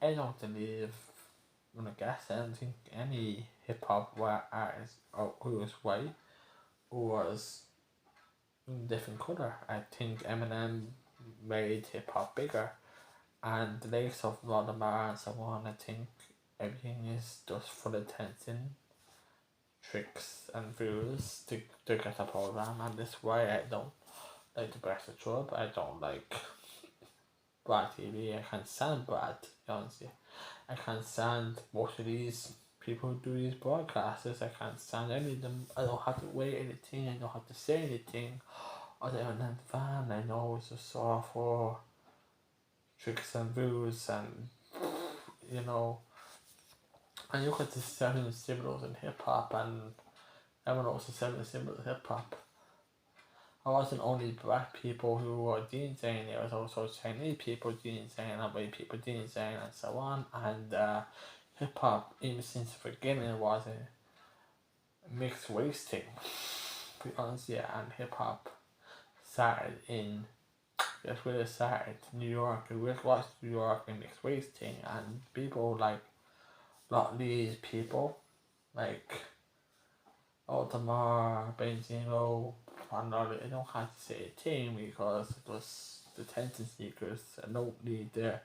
I don't believe when I don't think any hip hop artist who was white was in different colour. I think Eminem made hip hop bigger, and the likes of Lord Lamar and so on. I think everything is just for the attention, tricks and views to get a program, and that's why I don't like the Breakfast Club. I don't like Brad TV. I can't stand Brad, to be honest with you. I can't stand most of these people who do these broadcasters. I can't stand any of them. I don't have to weigh anything. I don't have to say anything. Other than fan, I know it's just all for tricks and views and you know. And you look at the seven symbols in hip hop, and everyone knows the seven symbols of hip hop. It wasn't only black people who were DJing, it was also Chinese people DJing and white people DJing and so on. And hip hop, even since the beginning, was a mixed race thing. To be honest, yeah, and hip hop started in, that's where it started, New York. It was New York a mixed race thing, and people like a lot of these people, like Altamar, Benzino, and all I don't have to say a thing because it was the attention seekers. I don't need to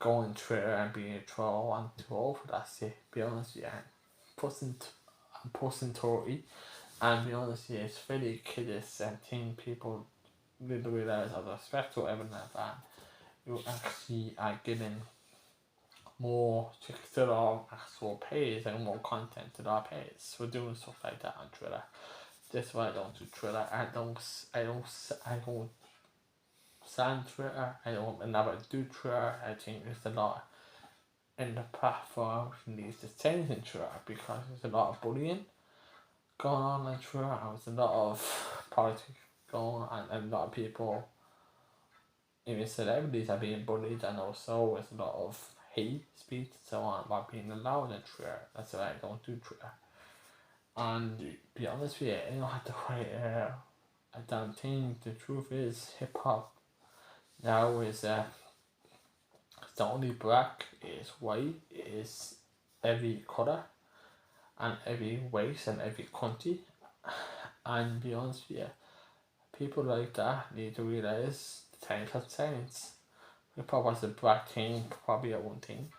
go on Twitter and being a troll and too old for that shit. Be honest with you, I'm pushing 30, and be honest with you, it's very kiddish and think people didn't realise as a special evidence that you actually are getting more chicks to our actual page and more content to our page. We're doing stuff like that on Twitter. That's why I don't do Twitter. I don't stand Twitter. I never do Twitter. I think there's a lot in the platform needs to change in Twitter because there's a lot of bullying going on Twitter, and there's a lot of politics going on, and a lot of people, even celebrities, are being bullied, and also there's a lot of hate speech and so on about being allowed on Twitter. That's why I don't do Twitter. And to be honest with you, I don't have to write I don't think the truth is hip hop now is it's not only black, it's white, it's every colour and every race and every country. And to be honest with you, people like that need to realise the times have changed. Hip hop was a black thing, probably at one thing,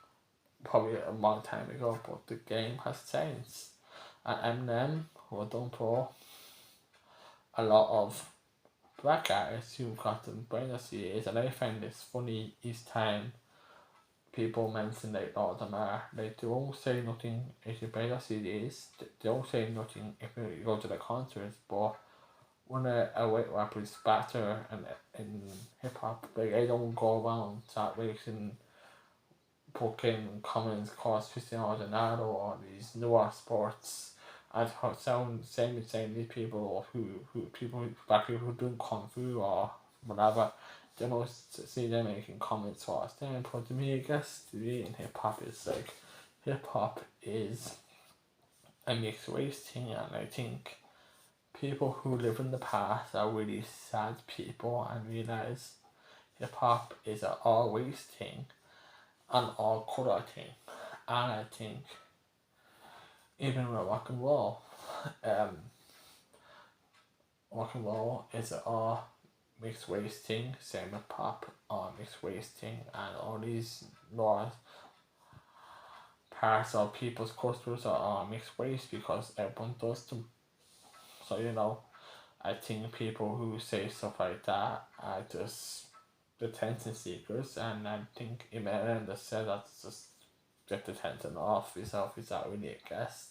probably a long time ago, but the game has changed. And Eminem, who done for a lot of black artists who got them brainless years, and I find this funny each time people mention like all of them are, like they won't say nothing if you buy their CDs, they don't say nothing if you go to the concerts, but when a white rapper is better and in hip hop, like I don't go around start raising fucking comments cost Cristiano Ronaldo or these newer sports. I've heard same these people black people who doing kung fu or whatever. They most see them making comments for us. Then, but to me, I guess to me in hip hop is like hip hop is a mixed race thing, and I think people who live in the past are really sad people and realize hip hop is an all race thing and all colour thing. And I think even with rock and roll, rock and roll is an all mixed race thing, same with pop, all mixed race thing, and all these laws parts of people's cultures are all mixed race because everyone does them. So I think people who say stuff like that are just attention seekers, and I think Eminem just said that just get the attention off yourself. Is that really a guest?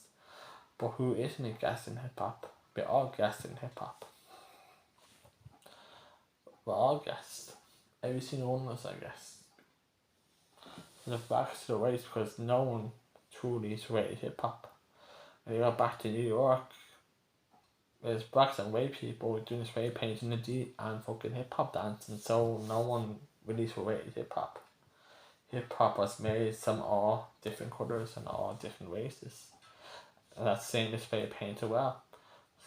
But who isn't a guest in hip hop? We're all guests in hip hop. We're all guests. Every single one of us, I guess. And the facts to the race because no one truly is rated hip hop. And you go back to New York, there's blacks and white people doing spray painting the D and fucking hip hop dancing, so no one really rated hip hop. Hip hop was made some all different colours and all different races. And that's the same as spray paint as well.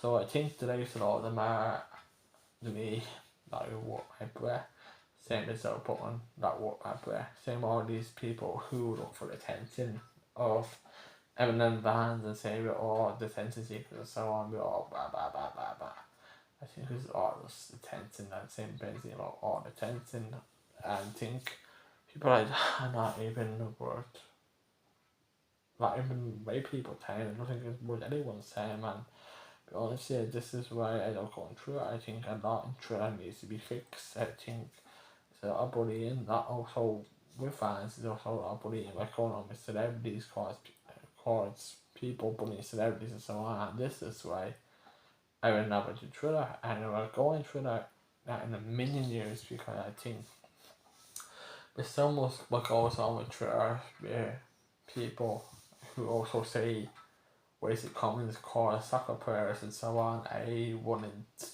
So I think the likes of all of them are to me like what my breath. Same as they're putting that work out there. Same all these people who look for the attention of Eminem fans and say we're all detention seekers and so on, we're all blah blah blah blah blah. I think it's all this attention and same Benzema about all the attention, and think people like that are not even worth, not even way people time. I don't think it's worth anyone's time, and honestly this is why I don't go through it. I think a lot in Twitter needs to be fixed. I think there's a lot of bullying, that also with fans, there's also a lot of bullying like going on with celebrities, cause people bullying celebrities and so on, and this is why I will never do Twitter, and I will go on Twitter not in a million years, because I think there's so much what goes on with Twitter where people who also say racist comments, call soccer players and so on. I wouldn't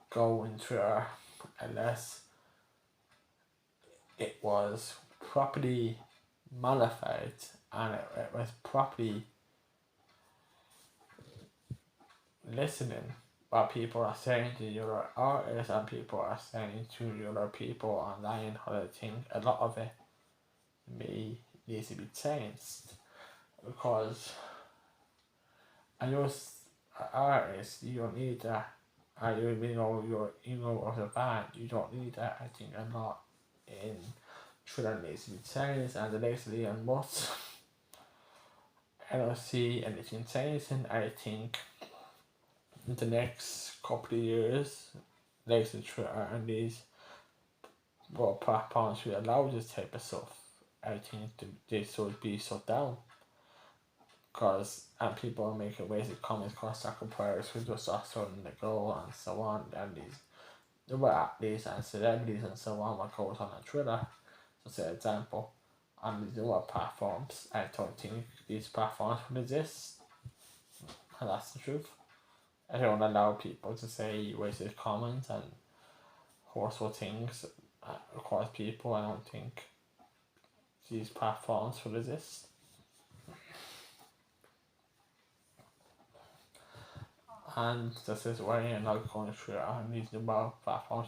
go on Twitter unless it was properly modified and it was properly listening what people are saying to the other artists and people are saying to the other people online. How I think a lot of it needs to be changed, because I just artists, you don't need that. You know your ego of the band, you don't need that. I think a lot in Twitter needs to be changed, and the next Liam Musk, I don't see anything changing. I think in the next couple of years, next to Twitter and these platforms will allow this type of stuff, I think they should be shut down. Because people are making racist comments across soccer players who just are starting to go and so on, and these other athletes and celebrities and so on, what goes on Twitter, just an example. On these other platforms, I don't think these platforms would exist, and that's the truth. I don't allow people to say racist comments and hurtful things across people. I don't think these platforms would exist. And this is why I'm not going through on these new platforms.